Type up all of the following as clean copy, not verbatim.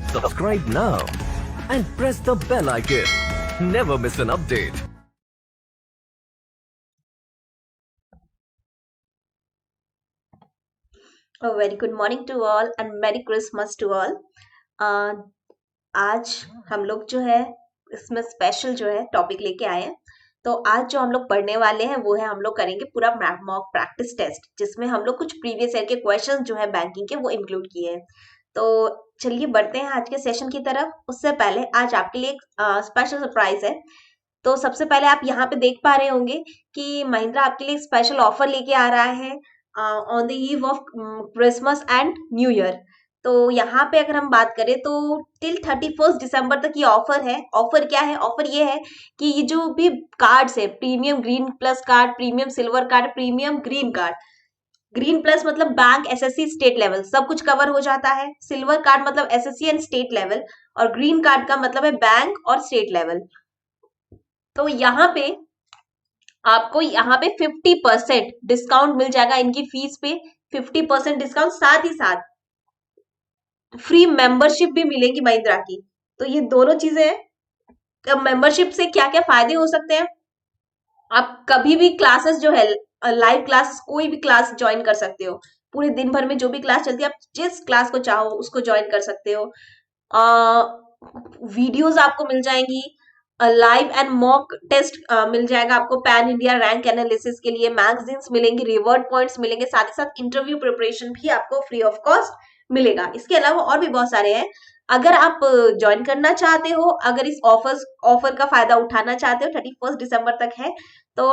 Subscribe now and press the bell icon. Never miss an update. A very good morning to all and Merry Christmas to all. uh, आज हम लोग जो है इसमें special जो है टॉपिक लेके आए हैं। तो आज जो हम लोग पढ़ने वाले हैं वो है हम लोग करेंगे पूरा मॉक प्रैक्टिस टेस्ट, जिसमें हम लोग कुछ प्रीवियस ईयर के क्वेश्चंस जो है बैंकिंग के वो इंक्लूड किए हैं। तो चलिए बढ़ते हैं आज के सेशन की तरफ। उससे पहले आज आपके लिए एक स्पेशल सरप्राइज है। तो सबसे पहले आप यहाँ पे देख पा रहे होंगे कि महिंद्रा आपके लिए स्पेशल ऑफर लेके आ रहा है on the eve of Christmas and new year. तो यहाँ पे अगर हम बात करें तो टिल 31 दिसंबर तक ये ऑफर है। ऑफर क्या है? ऑफर ये है कि ये जो भी कार्ड्स है, premium green plus card, premium silver card, premium green card. Green plus मतलब बैंक, एसएससी, स्टेट लेवल सब कुछ कवर हो जाता है। सिल्वर कार्ड मतलब एसएससी एंड स्टेट लेवल, और ग्रीन कार्ड का मतलब है बैंक और स्टेट लेवल। तो यहाँ पे आपको यहाँ पे 50% डिस्काउंट मिल जाएगा इनकी फीस पे। 50% डिस्काउंट, साथ ही साथ फ्री मेंबरशिप भी मिलेगी महिंद्रा की। तो ये दोनों चीजें हैं। मेंबरशिप से क्या क्या फायदे हो सकते हैं? आप कभी भी क्लासेस जो है, लाइव क्लास, कोई भी क्लास ज्वाइन कर सकते हो। पूरे दिन भर में जो भी क्लास चलती है आप जिस क्लास को चाहो उसको ज्वाइन कर सकते हो। वीडियोस आपको मिल जाएंगी, लाइव एंड मॉक टेस्ट मिल जाएगा आपको पैन इंडिया रैंक एनालिसिस के लिए, मैगजीन्स मिलेंगी, रिवॉर्ड पॉइंट्स मिलेंगे, साथ ही साथ इंटरव्यू प्रिपरेशन भी आपको फ्री ऑफ कॉस्ट मिलेगा। इसके अलावा और भी बहुत सारे हैं। अगर आप ज्वाइन करना चाहते हो, अगर इस ऑफर का फायदा उठाना चाहते हो, 31 दिसंबर तक है, तो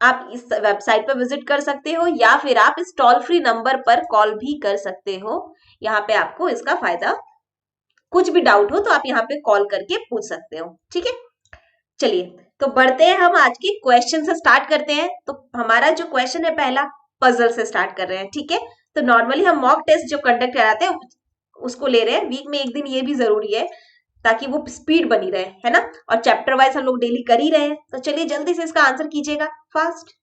आप इस वेबसाइट पर विजिट कर सकते हो, या फिर आप इस टोल फ्री नंबर पर कॉल भी कर सकते हो। यहाँ पे आपको इसका फायदा, कुछ भी डाउट हो तो आप यहाँ पे कॉल करके पूछ सकते हो। ठीक है, चलिए तो बढ़ते हैं, हम आज के क्वेश्चन से स्टार्ट करते हैं। तो हमारा जो क्वेश्चन है पहला, पजल से स्टार्ट कर रहे हैं। ठीक है, तो नॉर्मली हम मॉक टेस्ट जो कंडक्ट कराते हैं उसको ले रहे हैं। वीक में एक दिन ये भी जरूरी है ताकि वो स्पीड बनी रहे, है ना। और चैप्टर वाइज हम लोग डेली कर ही रहे हैं। तो चलिए जल्दी से इसका आंसर कीजिएगा fast.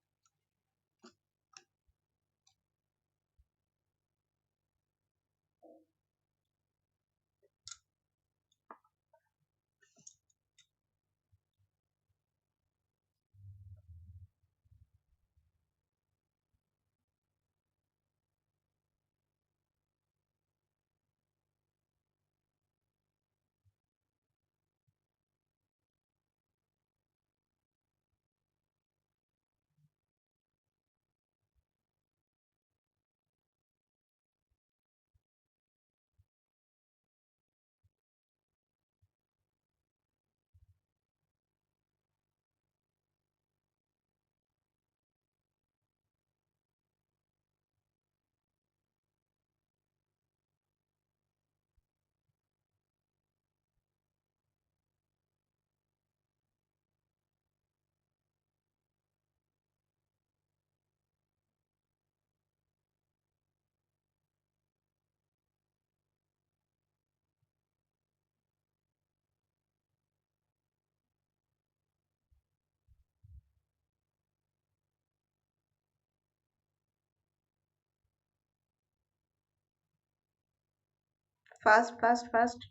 Fast fast fast.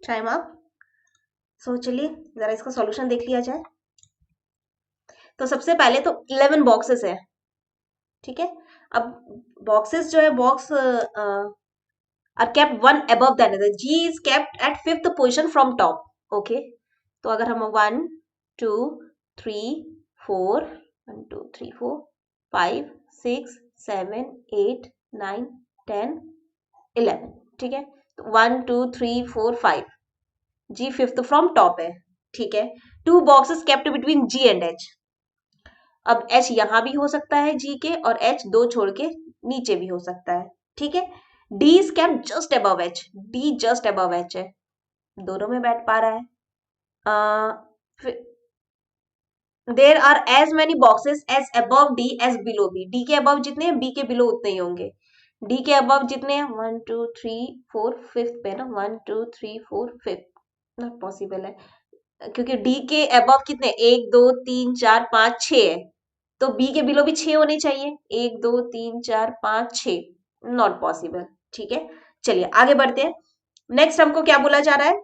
Time up. So चलिए जरा इसका सॉल्यूशन देख लिया जाए। तो सबसे पहले तो 11 बॉक्सेस है। ठीक है, अब बॉक्सेस जो है box are kept one above the another, G is kept at fifth position from top. Okay, तो अगर हम 1 2 3 4 1 2 3 4 5 6 7 8 9 10 11, ठीक है. 1 2 3 4 5, जी फिफ्थ फ्रॉम टॉप है, ठीक है. Two boxes kept between G and H. अब एच यहां भी हो सकता है जी के, और एच दो छोड़ के नीचे भी हो सकता है, ठीक है. D is kept just above H, D just above H है, दोनों में बैठ पा रहा है. There are as many boxes as above D as below B, D के अबव जितने हैं बी के बिलो उतने ही होंगे. डी के अबव जितने हैं 1 2 3 4 फिफ्थ पे ना, 1 2 3 4 फिफ्थ नॉट पॉसिबल है, क्योंकि डी के अबव कितने 1 2 3 4 5 6 है, तो बी के बिलो भी 6 होने चाहिए. 1 2 3 4 5 6, नॉट पॉसिबल, ठीक है. चलिए आगे बढ़ते हैं. नेक्स्ट हमको क्या बोला जा रहा है,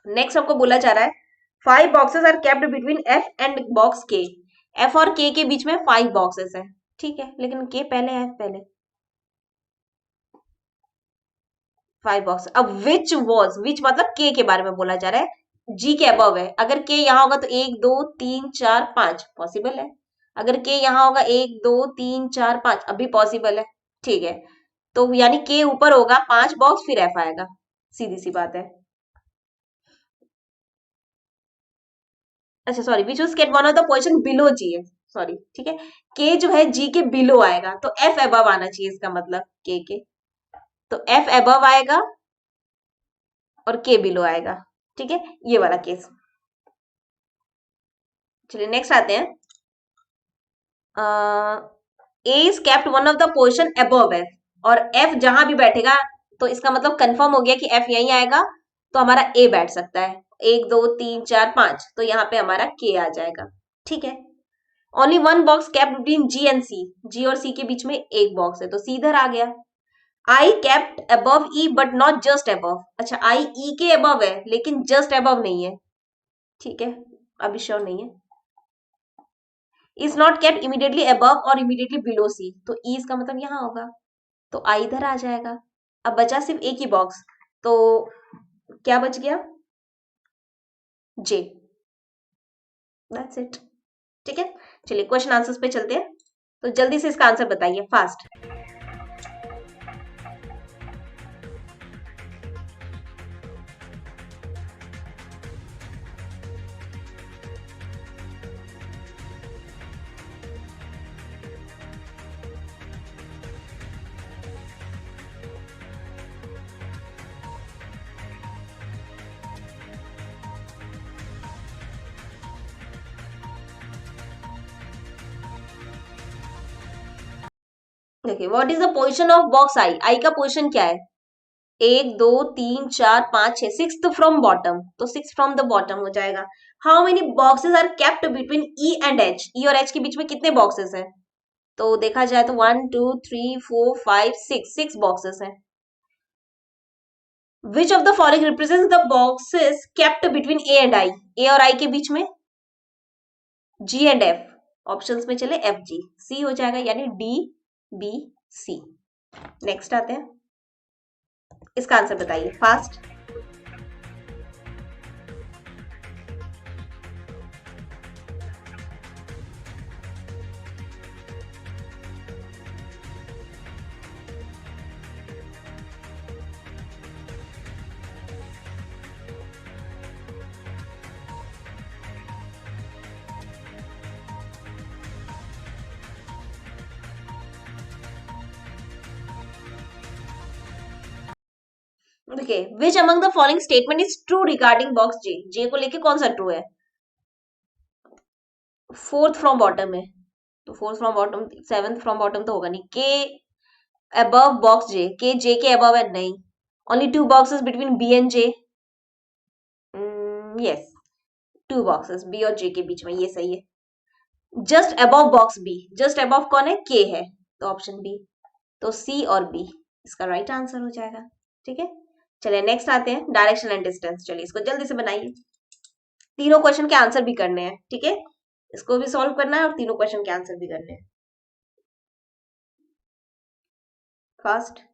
नेक्स्ट हमको बोला जा रहा है 5 boxes are kept between F and box K. F और के बीच में 5 बॉक्सेस है, ठीक है, लेकिन के पहले एफ पहले 5 बॉक्स. अब विच मतलब के बारे में बोला जा रहा है, जी के अबव है. अगर के यहाँ होगा तो 1 2 3 4 5 पॉसिबल है. अगर के यहाँ होगा 1 2 3 4 5 अभी पॉसिबल है, ठीक है. तो यानी के ऊपर होगा 5 बॉक्स फिर एफ आएगा, सीधी सी बात है. अच्छा sorry, which was kept one of the position below G है, सॉरी, ठीक है. के जो है जी के बिलो आएगा, तो एफ अबव आना चाहिए, इसका मतलब के तो एफ अबव आएगा और के बिलो आएगा, ठीक है, ये वाला केस. चलिए नेक्स्ट आते हैं. A is kept one of the position above F, और एफ जहां भी बैठेगा तो इसका मतलब कंफर्म हो गया कि एफ यहीं आएगा, तो हमारा ए बैठ सकता है. 1 2 3 4 5, तो यहाँ पे हमारा के आ जाएगा, ठीक है. Only one box kept between G and C, G और सी के बीच में एक बॉक्स है, तो सी इधर आ गया. I kept above E but not just above, अच्छा आई ई के अबव है लेकिन जस्ट अबव नहीं है, ठीक है, अभी श्योर नहीं है. Is not kept immediately above और इमीडिएटली बिलो सी, तो ई इसका मतलब यहां होगा, तो आई इधर आ जाएगा. अब बचा सिर्फ एक ही बॉक्स, तो क्या बच गया, जे. दैट्स इट, ठीक है. चलिए क्वेश्चन आंसर्स पे चलते हैं, तो जल्दी से इसका आंसर बताइए फास्ट. देखिए what is the position of box I, I का पोजीशन क्या है, 1 2 3 4 5 6, सिक्स्थ फ्रॉम बॉटम, तो 6 फ्रॉम द बॉटम हो जाएगा. How many boxes are kept between E and H, E और एच के बीच में कितने बॉक्सेस हैं, तो देखा जाए तो 1 2 3 4 5 6, 6 बॉक्सेस हैं. Which of the following represents the boxes kept between A and I, A और आई के बीच में जी एंड एफ, ऑप्शंस में चले एफ जी, सी हो जाएगा, यानी डी बी सी. नेक्स्ट आते हैं, इसका आंसर बताइए फास्ट. देखिए which among the following statement is true regarding box J, J को लेके कौन सा ट्रू है, फोर्थ फ्रॉम बॉटम है, तो fourth from bottom, seventh from bottom तो होगा नहीं. के अबव बॉक्स जे, के जे के अबव है नहीं. Only 2 boxes between B and J, yes, 2 boxes B और जे के बीच में, ये सही है. Just above box B, just above कौन है, के है, तो ऑप्शन बी, तो सी और बी इसका राइट आंसर हो जाएगा, ठीक है. चलिए नेक्स्ट आते हैं डायरेक्शन एंड डिस्टेंस. चलिए इसको जल्दी से बनाइए, तीनों क्वेश्चन के आंसर भी करने हैं, ठीक है, इसको भी सॉल्व करना है और तीनों क्वेश्चन के आंसर भी करने हैं. फास्ट।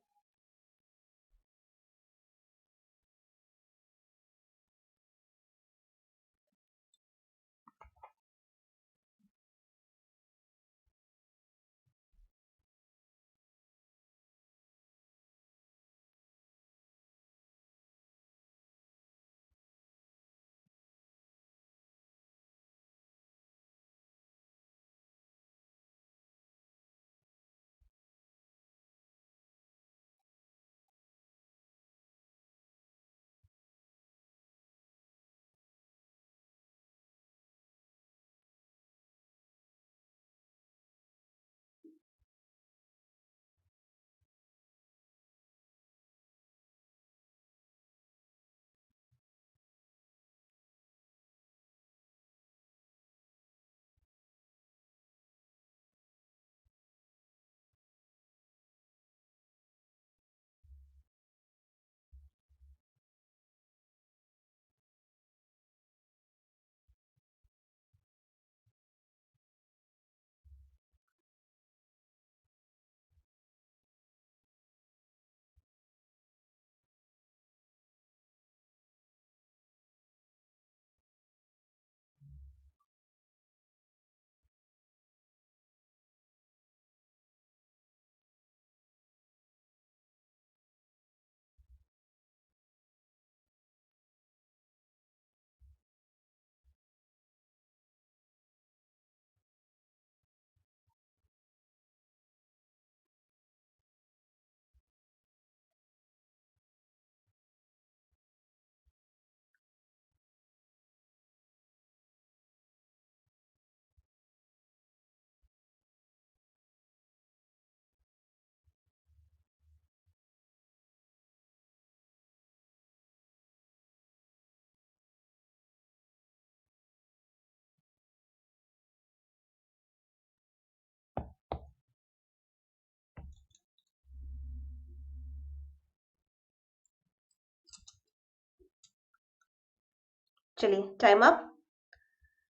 चलिए टाइम अप।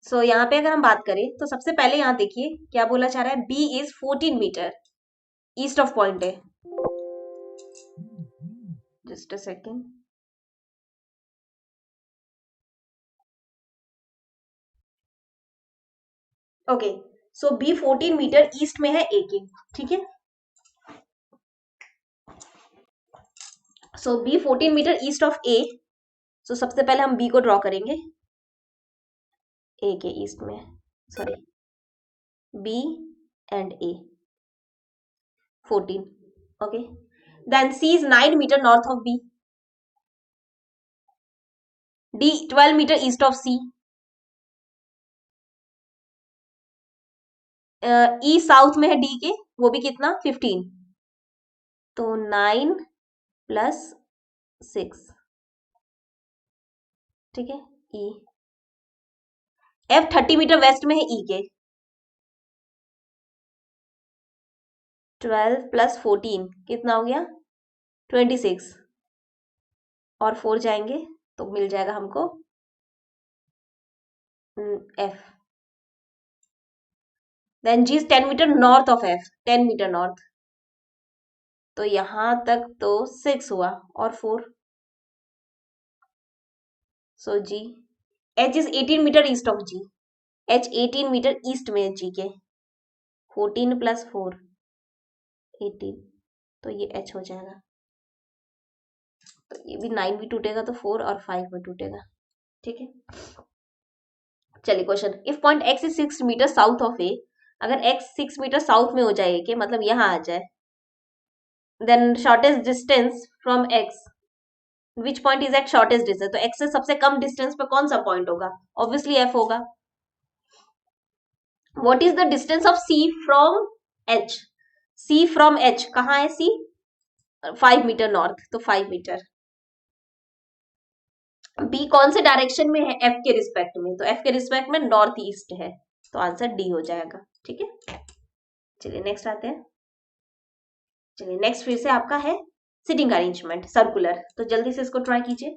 सो यहाँ पे अगर हम बात करें तो सबसे पहले यहाँ देखिए क्या बोला जा रहा है, B is 14 meter east of point A. Just a second. Okay, so B 14 meter east में है ए के, ठीक है। So B 14 meter east of A. So सबसे पहले हम बी को ड्रॉ करेंगे ए के ईस्ट में, sorry B and A 14, okay. Then C is 9 meter north of B, D 12 meter east of C, E south में है डी के, वो भी कितना 15, तो 9 प्लस 6, ठीक है। ई एफ 30 मीटर वेस्ट में है ई के, 12 प्लस 14 कितना हो गया 26, और 4 जाएंगे तो मिल जाएगा हमको F. Then G is 10 metre north of F, 10 metre north, तो यहां तक तो 6 हुआ और 4, so G H is 18 metre east of G, H 18 metre east में है जी के, 14 प्लस 4 18, तो ये एच हो जाएगा। तो ये भी 9 भी टूटेगा तो 4 और 5 में टूटेगा, ठीक है। चलिए question, if point X is 6 metre south of A, अगर एक्स 6 मीटर साउथ में हो जाए कि मतलब यहां आ जाए, then shortest distance from X, which point is at shortest distance, तो एक्स से सबसे कम डिस्टेंस पे कौन सा पॉइंट होगा, ऑब्वियसली एफ होगा। What is the distance of C from H, C from H कहाँ है सी, 5 मीटर नॉर्थ, तो 5 मीटर। बी कौन से डायरेक्शन में है, एफ के रिस्पेक्ट में, तो एफ के रिस्पेक्ट में नॉर्थ ईस्ट है, तो आंसर डी हो जाएगा, ठीक है। चलिए नेक्स्ट आते हैं। चलिए नेक्स्ट फिर से आपका है सिटिंग अरेंजमेंट सर्कुलर, तो जल्दी से इसको ट्राई कीजिए।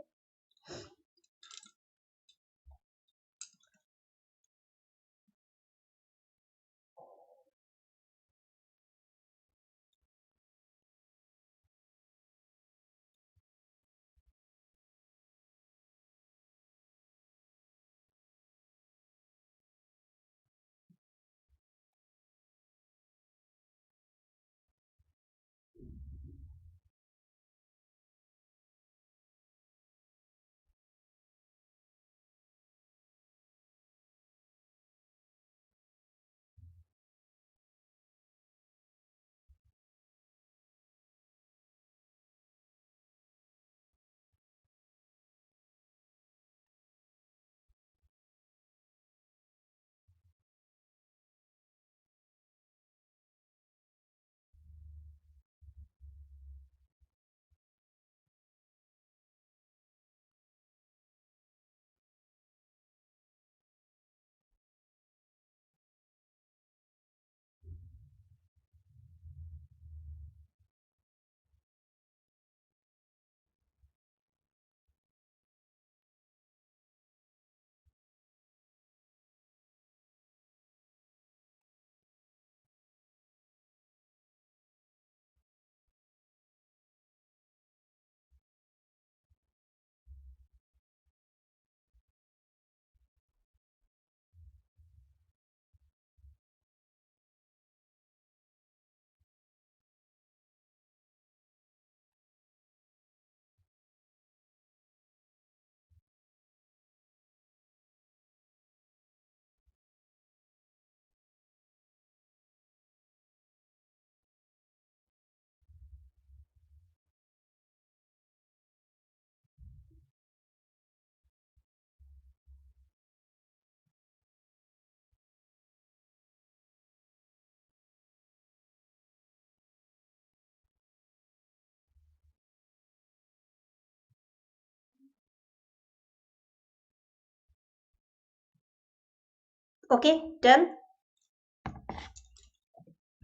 Okay, done.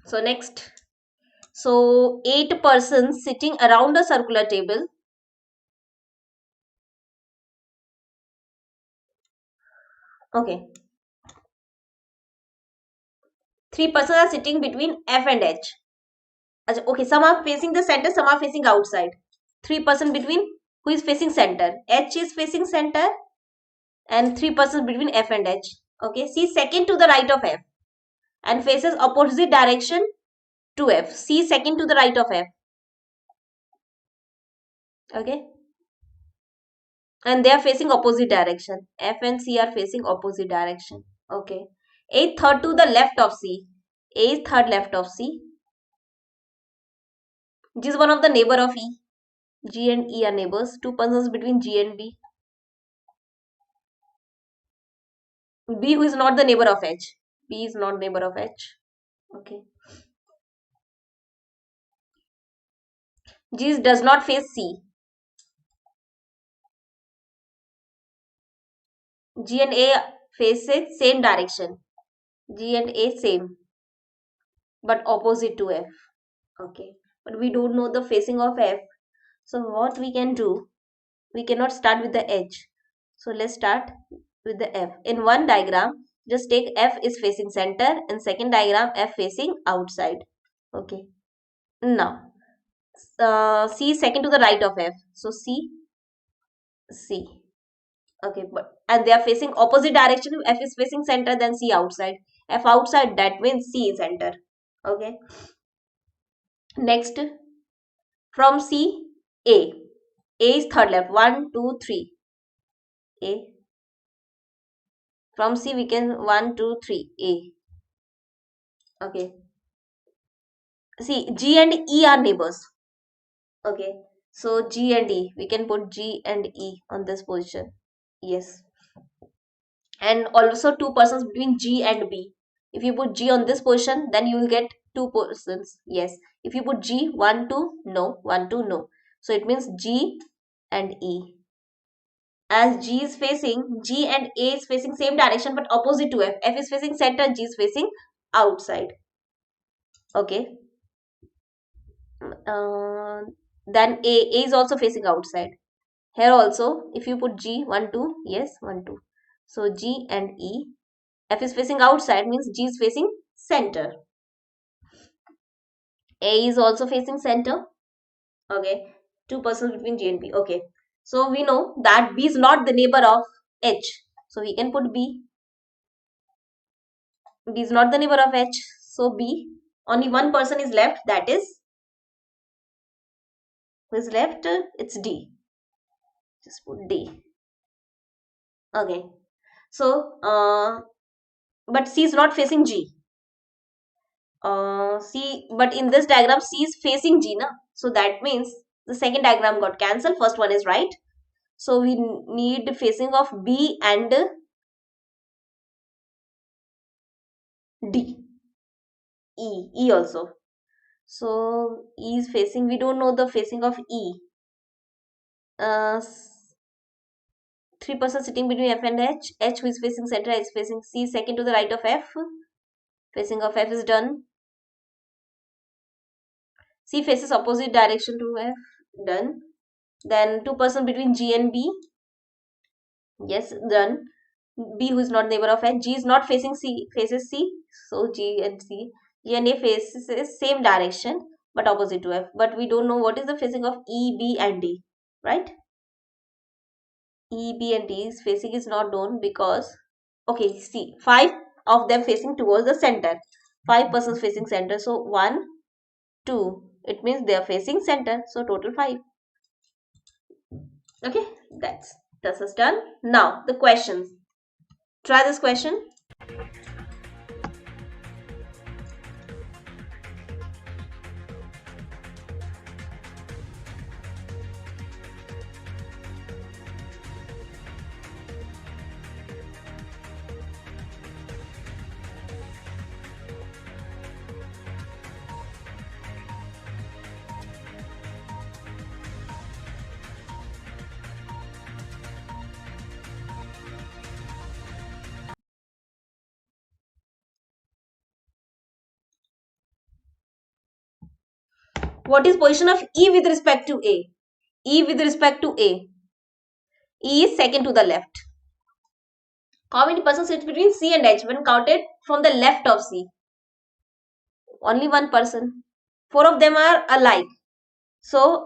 So next, so 8 persons sitting around a circular table. Okay, 3 persons are sitting between F and H. Okay, some are facing the center, some are facing outside. 3 persons between, who is facing center? H is facing center, and 3 persons between F and H. Okay, C second to the right of F and faces opposite direction to F. C second to the right of F. Okay, and they are facing opposite direction. F and C are facing opposite direction. Okay, A third to the left of C. A is third left of C. G is one of the neighbor of E. G and E are neighbors. 2 persons between G and B. B, who is not the neighbor of H. B is not neighbor of H. Okay. G does not face C. G and A faces same direction. G and A same, but opposite to F. Okay. But we don't know the facing of F. So what we can do, we cannot start with the H. So let's start with the F. In one diagram, just take F is facing center. In second diagram, F facing outside. Okay. Now, C is second to the right of F. So C. Okay, but and they are facing opposite direction. F is facing center, then C outside. F outside, that means C is center. Okay. Next, from C, A. A is third left. 1, 2, 3. A. From C we can 1, 2, 3. A. Okay. See, G and E are neighbors. Okay. So G and E, we can put G and E on this position. Yes. And also 2 persons between G and B. If you put G on this position, then you will get 2 persons. Yes. If you put G, 1, 2, no. 1, 2, no. So it means G and E. As G is facing, G and A is facing same direction but opposite to F. F is facing center, G is facing outside. Okay. Then A is also facing outside. Here also, if you put G, 1, 2, yes, 1, 2. So G and E. F is facing outside means G is facing center. A is also facing center. Okay. 2 persons between G and B. Okay. So we know that B is not the neighbor of H. So we can put B. B is not the neighbor of H. So B. Only one person is left. That is, who is left? It's D. Just put D. Okay. So, but C is not facing G. C, but in this diagram, C is facing G, na? So that means the second diagram got cancelled. First one is right. So we need facing of B and D. E also. So E is facing, we don't know the facing of E. 3 persons sitting between F and H. H, who is facing center, is facing C, second to the right of F. Facing of F is done. C faces opposite direction to F. Done. Then 2 persons between G and B. Yes, done. B, who is not neighbor of H. G is not facing C, faces C. So G and C. G and A faces same direction but opposite to F. But we don't know what is the facing of E, B and D. Right? E, B and D's facing is not known because, okay, see, 5 of them facing towards the center. 5 persons facing center. So 1, 2. It means they are facing center. So total 5. Okay, this is done. Now the questions. Try this question. What is position of E with respect to A? E with respect to A. E is second to the left. How many persons sit between C and H when counted from the left of C? Only one person. Four of them are alike. So,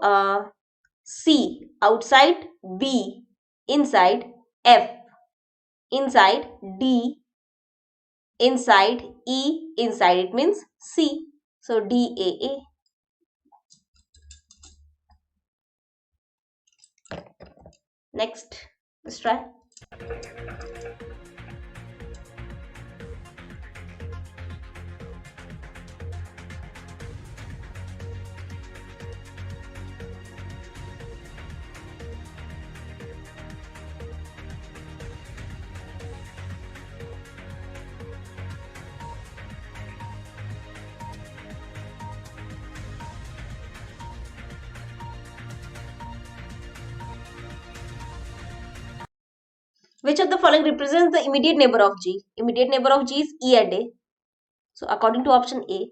C outside, B inside, F inside, D inside, E inside. It means C. So, DAA. Next, let's try. Which of the following represents the immediate neighbor of G? Immediate neighbor of G is E and A. So according to option A,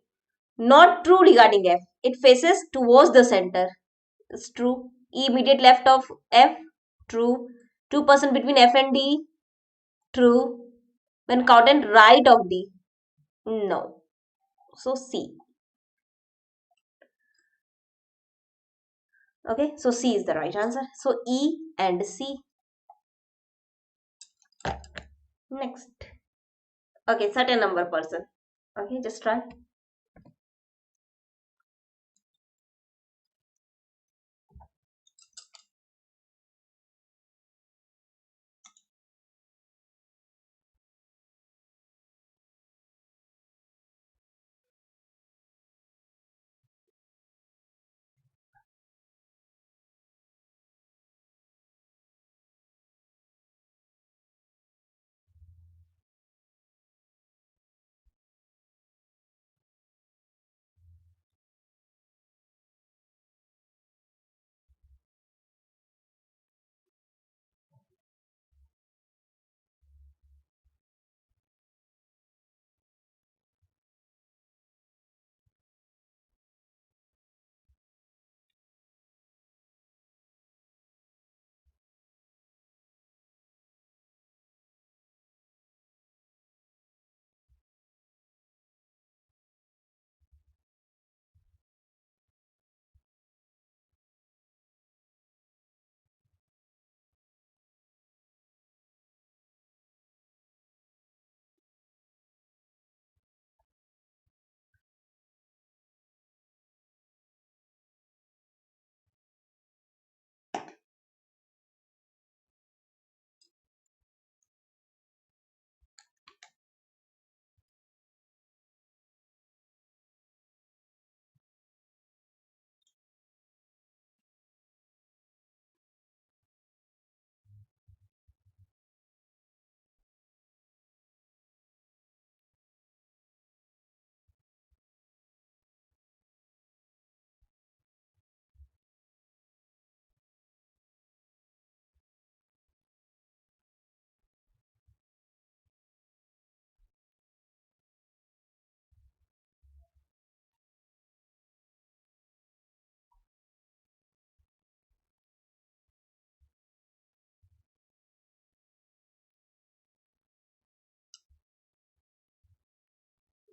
not true regarding F. It faces towards the center. It's true. E immediate left of F. True. 2% between F and D. True. When counted right of D. No. So C. Okay. So C is the right answer. So E and C. Next. Okay. Certain number person. Okay. Just try.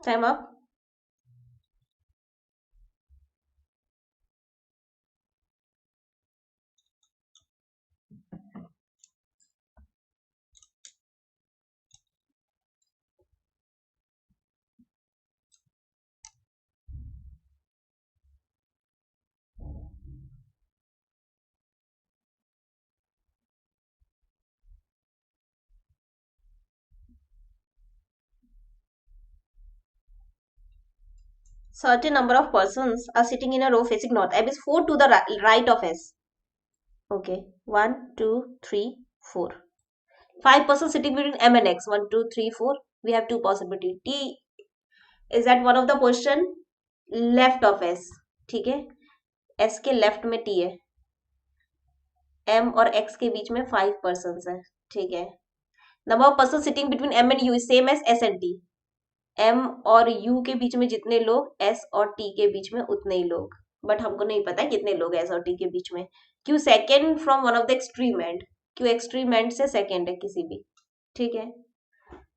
Time up. Certain number of persons are sitting in a row facing north. M is 4 to the right of S. Okay. 1, 2, 3, 4. 5 persons sitting between M and X. 1, 2, 3, 4. We have two possibilities. T is at one of the position left of S. ठीक है. S के left में T है. M और X के बीच में 5 persons है. ठीक है. Number of persons sitting between M and U is same as S and T. M और U के बीच में जितने लोग S और T के बीच में उतने ही लोग. बट हमको नहीं पता कितने लोग हैं एस और टी के बीच में। Q second from one of the extreme end, Q extreme end से सेकेंड है किसी भी, ठीक है।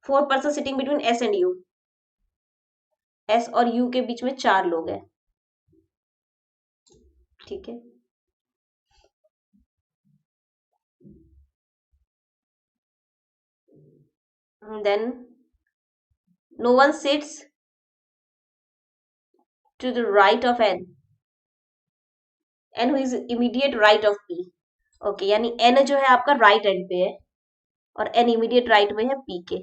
4 person sitting between S and U, S और यू के बीच में 4 लोग हैं, ठीक है। Then no one sits to the right of N, N who is immediate right of P, okay, यानी एन जो है आपका राइट एंड पे है और एन इमीडिएट राइट में है पी के,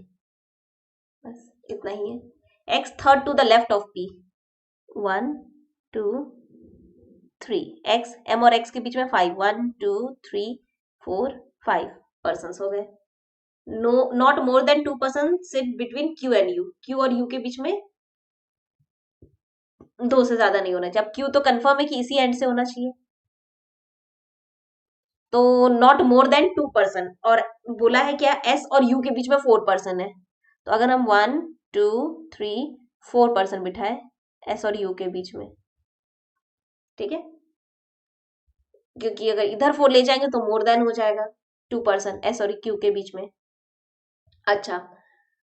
बस इतना ही है। X third to the left of P, 1 2 3, X M और एक्स के बीच में 5, 1 2 3 4 5 पर्सन हो गए। No not more than 2 person sit between Q and U, Q और यू के बीच में 2 से ज्यादा नहीं होना चाहिए। अब क्यू तो कंफर्म है कि इसी एंड से होना चाहिए, तो नॉट मोर देन 2 पर्सन, और बोला है क्या एस और यू के बीच में 4 पर्सन है, तो अगर हम 1 2 3 4 पर्सन बिठाए एस और यू के बीच में, ठीक है, क्योंकि अगर इधर 4 ले जाएंगे तो मोर देन हो जाएगा 2 पर्सन एस और क्यू के बीच में। अच्छा,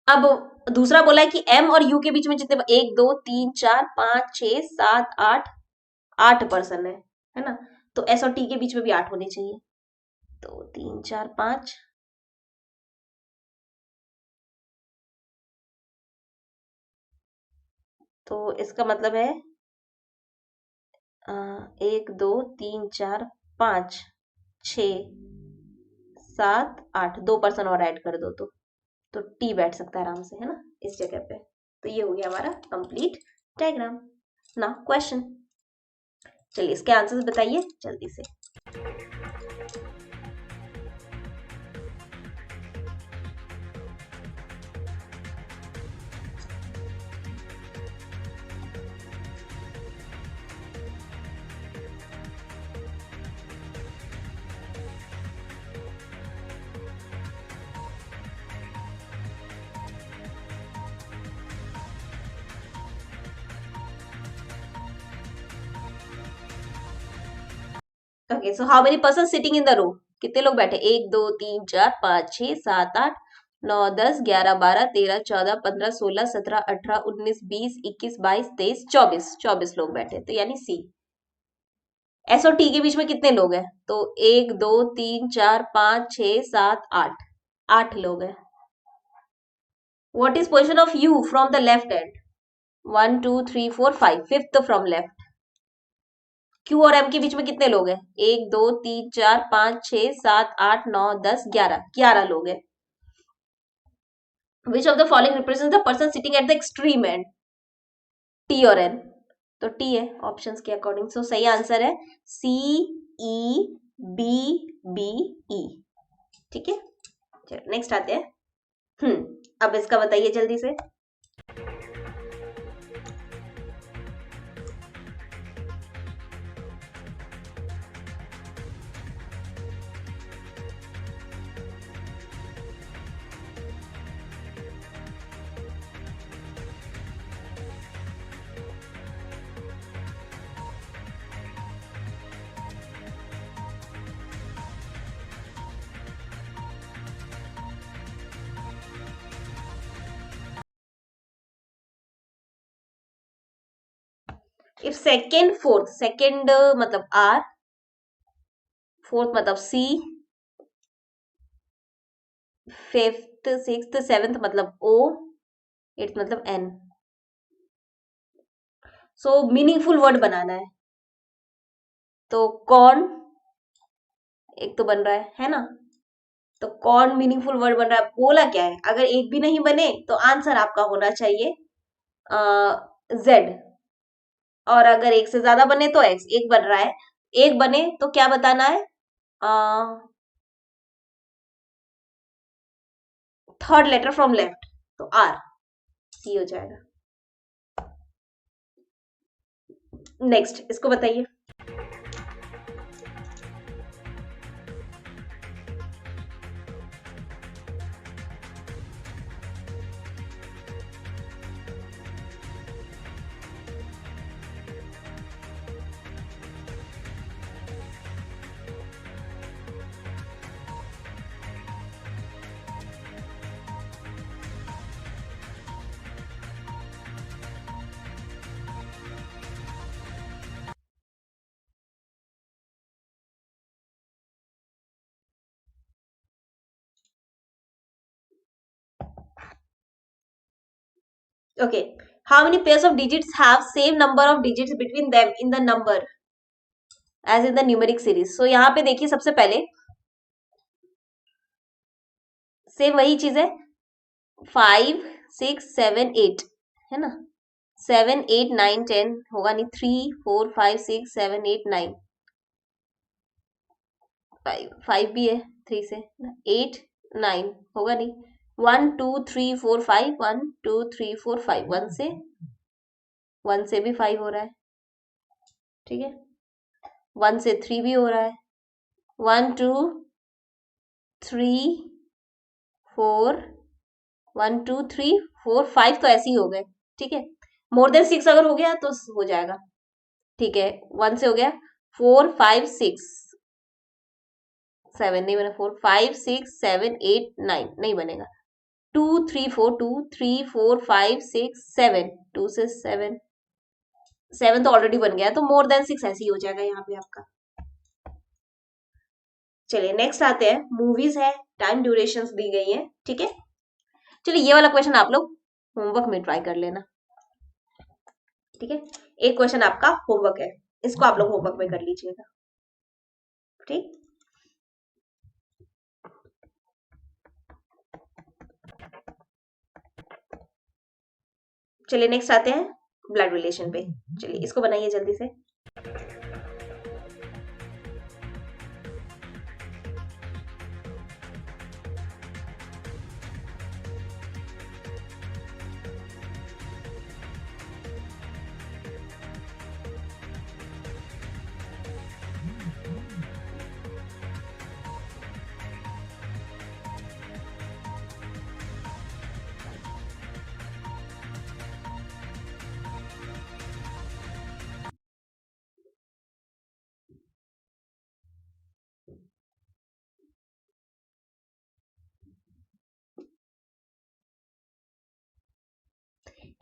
अब दूसरा बोला है कि एम और यू के बीच में जितने 1 2 3 4 5 6 7 8 पर्सन है ना, तो एस और टी के बीच में भी 8 होने चाहिए, तो 3 4 5, तो इसका मतलब है 1 2 3 4 5 6 7 8, 2 पर्सन और ऐड कर दो तो टी बैठ सकता है आराम से, है ना, इस जगह पे। तो ये हो गया हमारा कंप्लीट डायग्राम। ना क्वेश्चन, चलिए इसके आंसर्स बताइए जल्दी से। Okay, so how many person sitting in the row, कितने लोग बैठे, 1 2 3 4 5 6 7 8 9 10 11 12 13 14 15 16 17 18 19 20 21 22 23 24, 24 लोग बैठे, तो यानी सी। एस और टी के बीच में कितने लोग हैं, तो 1 2 3 4 5 6 7 8, 8 लोग हैं। What is position of you from the left and, 1 2 3 4 5, fifth from left. Q और एम के बीच में कितने लोग हैं, 1 2 3 4 5 6 7 8 9 10 11, 11 लोग हैं। Which of the following represent the person sitting at the extreme and, T और एन, तो टी है ऑप्शंस के अकॉर्डिंग, सो सही आंसर है सी ई बी बी ई, ठीक है। चलो नेक्स्ट आते हैं। अब इसका बताइए जल्दी से। इफ सेकेंड फोर्थ, सेकेंड मतलब आर, फोर्थ मतलब सी, फिफ्थ सिक्स्थ सेवेंथ मतलब ओ, एट्थ मतलब एन। सो मीनिंगफुल वर्ड बनाना है, तो कौन एक तो बन रहा है ना, तो कौन मीनिंगफुल वर्ड बन रहा है, बोला क्या है, अगर एक भी नहीं बने तो आंसर आपका होना चाहिए जेड, और अगर एक से ज्यादा बने तो एक्स, एक बन रहा है, एक बने तो क्या बताना है, थर्ड लेटर फ्रॉम लेफ्ट, तो आर, सी हो जाएगा। नेक्स्ट इसको बताइए। Okay, how many pairs of digits have same number of digits between them in the number as in the numeric series. So यहाँ पे देखिए सबसे पहले सेम वही चीज है, 5 6 7 8 है ना, 7 8 9 10 होगा नहीं, 3 4 5 6 7 8 9, 5 भी है 3 से, 8 9 होगा नहीं, 1 2 3 4 5 1 2 3 4 5, 1 से भी 5 हो रहा है, ठीक है, 1 से 3 भी हो रहा है, 1 2 3 4 1 2 3 4 5 तो ऐसे ही हो गए, ठीक है। मोर देन 6 अगर हो गया तो हो जाएगा, ठीक है। 1 से हो गया 4 5 6 7 नहीं बना, 4 5 6 7 8 9 नहीं बनेगा, 2 3 4 2 3 4 5 6 7, 2 से 7 7 तो ऑलरेडी बन गया, तो मोर देन 6 ऐसे ही हो जाएगा यहाँ पे आपका। चलिए नेक्स्ट आते हैं, मूवीज है, टाइम ड्यूरेशंस दी गई है, ठीक है। चलिए ये वाला क्वेश्चन आप लोग होमवर्क में ट्राई कर लेना, ठीक है। एक क्वेश्चन आपका होमवर्क है, इसको आप लोग होमवर्क में कर लीजिएगा, ठीक। चलिए नेक्स्ट आते हैं ब्लड रिलेशन पे, चलिए इसको बनाइए जल्दी से।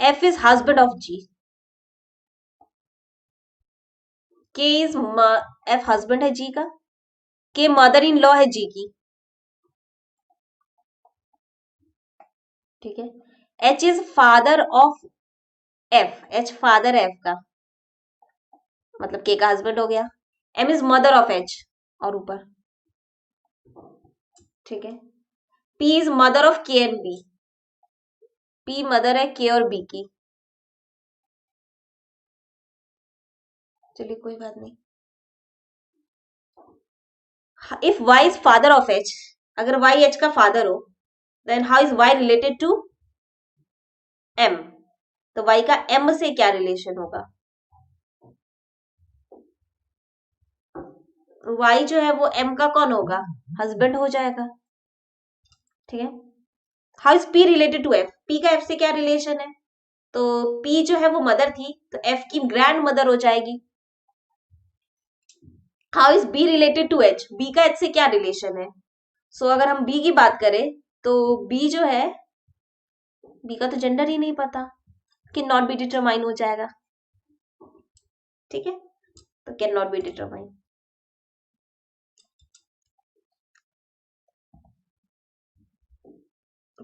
F is husband of G, K is F husband है G का, K मदर इन लॉ है G की, ठीक है। H is father of F, H father F का, मतलब K का हस्बैंड हो गया। M is mother of H और ऊपर, ठीक है। P is mother of K and B, P mother है K और B की, चलिए कोई बात नहीं। If Y is father of H, अगर Y H का फादर हो, then how is Y related to M, तो Y का M से क्या रिलेशन होगा, Y जो है वो M का कौन होगा, हस्बैंड हो जाएगा, ठीक है। How is P related to F, P का F से क्या रिलेशन है, तो P जो है वो मदर थी, तो F की ग्रैंड मदर हो जाएगी। How is B related to H, B का H से क्या रिलेशन है, सो अगर हम B की बात करें तो B जो है, B का तो जेंडर ही नहीं पता, कि नॉट बी डिटरमाइन हो जाएगा, ठीक है, तो कैन नॉट बी डिटरमाइन।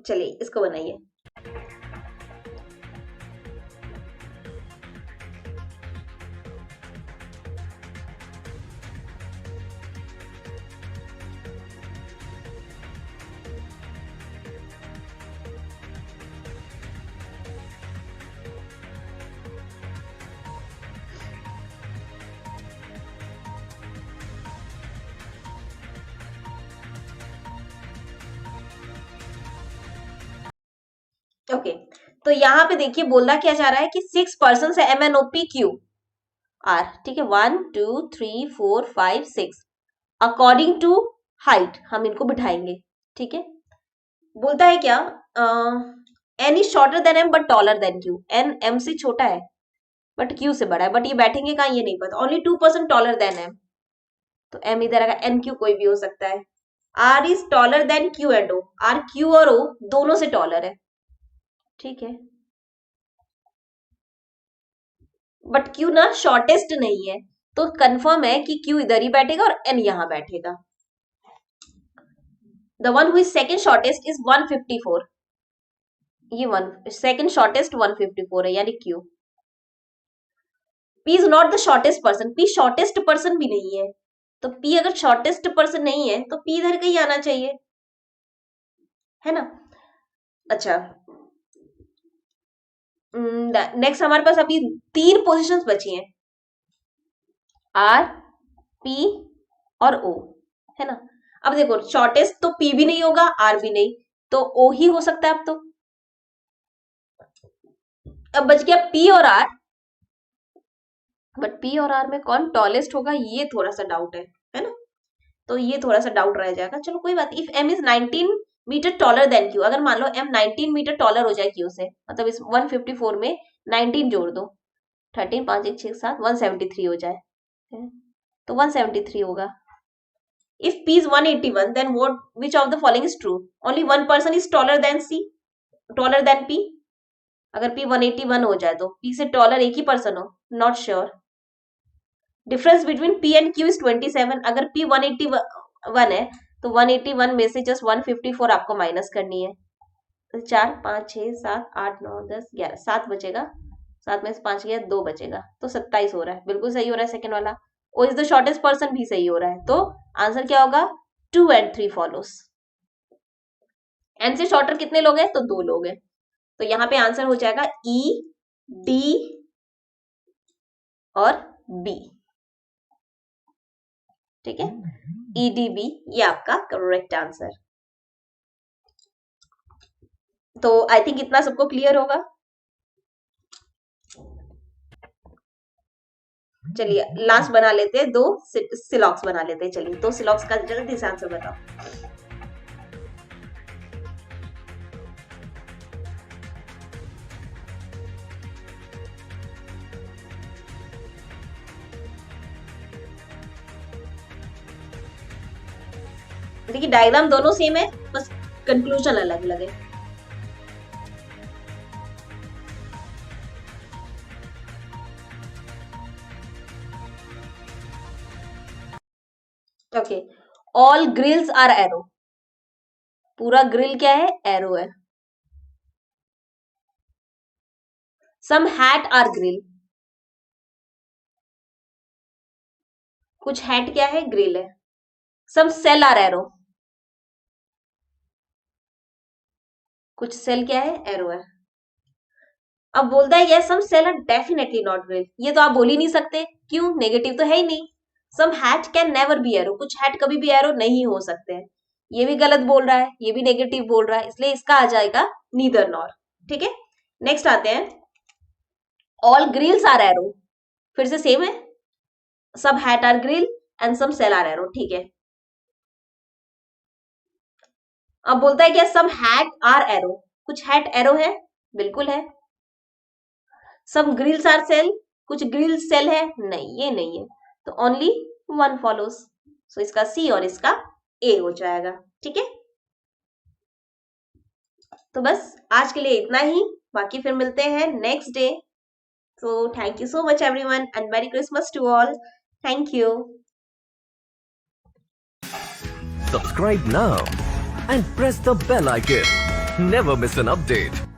चलिए इसको बनाइए। ओके, तो यहाँ पे देखिए बोलना क्या चाह रहा है कि 6 पर्सन है MNOPQR, ठीक है, 1 2 3 4 5 6 अकॉर्डिंग टू हाइट हम इनको बिठाएंगे, ठीक है। बोलता है क्या, N is shorter than M but taller than Q, N M से छोटा है बट Q से बड़ा है, बट ये बैठेंगे कहाँ ये नहीं पता, ओनली 2% टॉलर देन M, तो M इधर आएगा, N Q कोई भी हो सकता है। R is taller than Q and O, R Q और O दोनों से टॉलर है, ठीक है, बट Q ना शॉर्टेस्ट नहीं है, तो कंफर्म है कि Q इधर ही बैठेगा और N यहां बैठेगा। The one who is second shortest is 154, ये सेकंड शॉर्टेस्ट 154 है यानी Q. P is not the shortest person. P shortest person भी नहीं है. तो P अगर शॉर्टेस्ट पर्सन नहीं है तो P इधर कहीं आना चाहिए, है ना. अच्छा, नेक्स्ट हमारे पास अभी 3 पोजीशंस बची हैं, R, P और O, है ना. अब देखो शॉर्टेस्ट तो P भी नहीं होगा, R भी नहीं, तो O ही हो सकता है. अब बच गया P और R. बट P और R में कौन टॉलेस्ट होगा ये थोड़ा सा डाउट है ना. तो ये थोड़ा सा डाउट रह जाएगा. चलो कोई बात. इफ M इज 19 मीटर टॉलर देन Q, अगर मान लो M 19 मीटर टॉलर हो जाए Q से, मतलब इस 154 में 19 जोड़ दो, 13 5 1 6 7 173 हो जाए, तो 173 होगा. If P is 181, then which of the following is true? Only one person is taller than P. अगर P 181 हो जाए तो P से टॉलर एक ही पर्सन हो, not sure. Difference between P and Q is 27. अगर P 181 है तो 181 में से जस्ट 154 आपको माइनस करनी है. 4 5 6 7 8 9 10 11 7 बचेगा. 7 में से 5 गया 2 बचेगा, तो 27 हो रहा है. बिल्कुल सही हो रहा है सेकंड वाला. O is the shortest person भी सही हो रहा है. तो आंसर क्या होगा? 2 and 3 फॉलोस. N से शॉर्टर कितने लोग हैं? तो 2 लोग हैं. तो यहाँ पे आंसर हो जाएगा E, D और B. ठीक है, EDB ये आपका करेक्ट आंसर. तो आई थिंक इतना सबको क्लियर होगा. चलिए लास्ट बना लेते हैं, 2 सिलॉक्स बना लेते हैं. चलिए 2 सिलॉक्स का जल्दी से आंसर बताओ. देखिए डायग्राम दोनों सेम है, बस कंक्लूजन अलग अलग है. Okay, all grills are arrow. पूरा ग्रिल क्या है? एरो है. Some hat are grill. कुछ हैट क्या है? ग्रिल है. Some cell are arrow. कुछ सेल क्या है? एरो है. अब बोलता है yes some cell are definitely not grill. ये तो आप बोल ही नहीं सकते. क्यों? नेगेटिव तो है ही नहीं. Some hat can never be arrow. कुछ हैट कभी भी एरो नहीं हो सकते हैं. ये भी गलत बोल रहा है, ये भी नेगेटिव बोल रहा है, इसलिए इसका आ जाएगा नीदर नॉर. ठीक है, नेक्स्ट आते हैं. All grills are arrow. फिर से सेम है. सब hat are grill and some cell are arrow. ठीक है, अब बोलता है क्या? Some hat are arrow. कुछ हैट एरो है? बिल्कुल है. Some grills are cell. कुछ ग्रिल सेल है? नहीं, ये नहीं है. तो ओनली 1 फॉलोस. सो इसका सी और इसका ए हो जाएगा. ठीक है, तो बस आज के लिए इतना ही. बाकी फिर मिलते हैं next day. So thank you so much everyone and merry Christmas to all. Thank you. Subscribe now and press the bell icon. Never miss an update.